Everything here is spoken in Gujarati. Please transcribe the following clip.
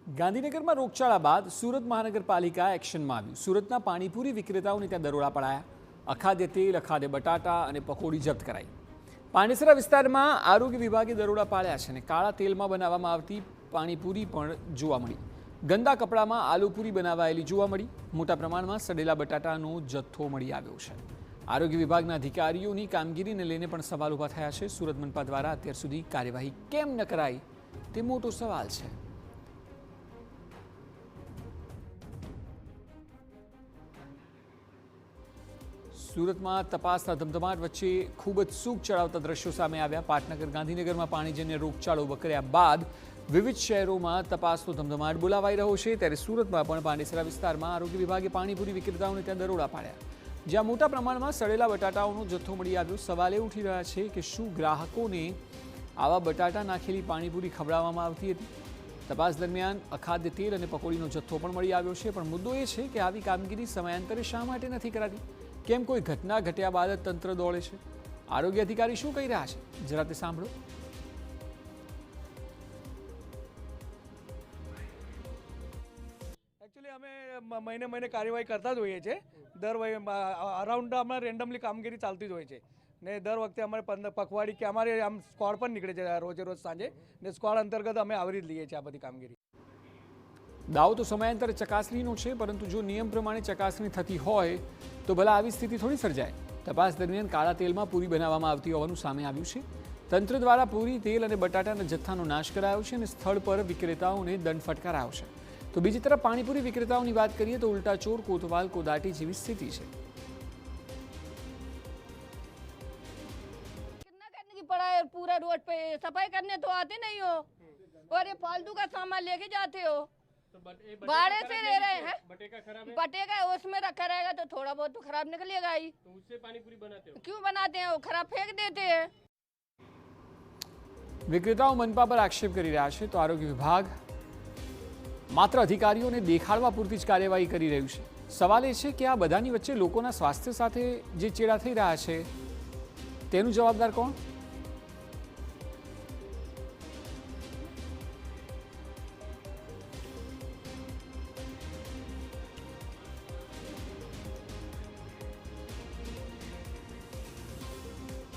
ગાંધીનગરમાં રોગચાળા બાદ સુરત મહાનગરપાલિકા એક્શનમાં આવ્યું। સુરતના પાણીપુરી વિક્રેતાઓને ત્યાં દરોડા પડાયા। અખાદ્ય તેલ, અખાદ્ય બટાટા અને પકોડી જપ્ત કરાઈ। પાંડેસરા વિસ્તારમાં આરોગ્ય વિભાગે દરોડા પાડ્યા છે અને કાળા તેલમાં બનાવવામાં આવતી પાણીપુરી પણ જોવા મળી। ગંદા કપડામાં આલુપુરી બનાવાયેલી જોવા મળી। મોટા પ્રમાણમાં સડેલા બટાટાનો જથ્થો મળી આવ્યો છે। આરોગ્ય વિભાગના અધિકારીઓની કામગીરીને લઈને પણ સવાલ ઊભા થયા છે। સુરત મનપા દ્વારા અત્યાર સુધી કાર્યવાહી કેમ ન કરાઈ તે મોટો સવાલ છે। સુરતમાં તપાસના ધમધમાટ વચ્ચે ખૂબ જ સૂક ચડાવતા દ્રશ્યો સામે આવ્યા। પાટનગર ગાંધીનગરમાં પાણીજન્ય રોગચાળો વકર્યા બાદ વિવિધ શહેરોમાં તપાસનો ધમધમાટ બોલાવાઈ રહ્યો છે। ત્યારે સુરતમાં પણ પાંડેસરા વિસ્તારમાં આરોગ્ય વિભાગે પાણીપુરી વિક્રેતાઓને ત્યાં દરોડા પાડ્યા, જ્યાં મોટા પ્રમાણમાં સડેલા બટાટાઓનો જથ્થો મળી આવ્યો। સવાલ એ ઉઠી રહ્યા છે કે શું ગ્રાહકોને આવા બટાટા નાખેલી પાણીપુરી ખવડાવવામાં આવતી હતી? તપાસ દરમિયાન અખાદ્ય તેલ અને પકોડીનો જથ્થો પણ મળી આવ્યો છે, પણ મુદ્દો એ છે કે આવી કામગીરી સમયાંતરે શા માટે નથી કરાતી? કેમ કોઈ ઘટના ઘટ્યા બાદ જ તંત્ર દોડે છે? આરોગ્ય અધિકારી શું કહી રહ્યા છે, જરા તે સાંભળો। एक्चुअली અમે મહિને કાર્યવાહી કરતા જ હોઈએ છીએ। દર અરાઉન્ડ અમારે રેન્ડમલી કામગીરી ચાલતી જ હોય છે ને દર વખતે અમારે પખવાડી કે અમારે આમ સ્ક્વોડ પણ નીકળે છે રોજે રોજ સાંજે, ને સ્ક્વોડ અંતર્ગત અમે આવરી જ લઈએ છીએ આ બધી કામગીરી। દાવો તો સમયાંતરે ચકાસણીનો છે, પરંતુ જો નિયમ પ્રમાણે ચકાસણી થતી હોય તો ભલા આવી સ્થિતિ થોડી સર્જાય। તપાસ દરમિયાન કાળા તેલમાં પૂરી બનાવવામાં આવતી હોવાનું સામે આવ્યું છે। તંત્ર દ્વારા પૂરી, તેલ અને બટાટાના જથ્થાનો નાશ કરાયો છે અને સ્થળ પર વિક્રેતાઓને દંડ ફટકારાયો છે। તો બીજી તરફ પાણીપુરી વિક્રેતાઓની વાત કરીએ તો ઉલ્ટા ચોર કોતવાલ કોદાટી જેવી સ્થિતિ છે। पड़ा है पूरा रोड पे, सफाई करने तो आते नहीं हो और ये फालतू का सामान लेके जाते हो। तो भाड़े से ले रहे हैं। बटेका खराब है, बटेका उसमें रखा रहेगा तो थोड़ा बहुत तो खराब निकलेगा ही। तो उससे पानी पूरी बनाते हो? क्यों बनाते हैं? वो खराब फेंक देते हैं। વિક્રેતાઓ મનપા પર આક્ષેપ કરી રહ્યા છે તો આરોગ્ય વિભાગ માત્ર અધિકારીઓને દેખાડવા પૂરતી જ કાર્યવાહી કરી રહ્યું છે। સવાલ એ છે કે આ બધાની વચ્ચે લોકોના સ્વાસ્થ્ય સાથે જે ચેડા થઈ રહ્યા છે તેનું જવાબદાર કોણ?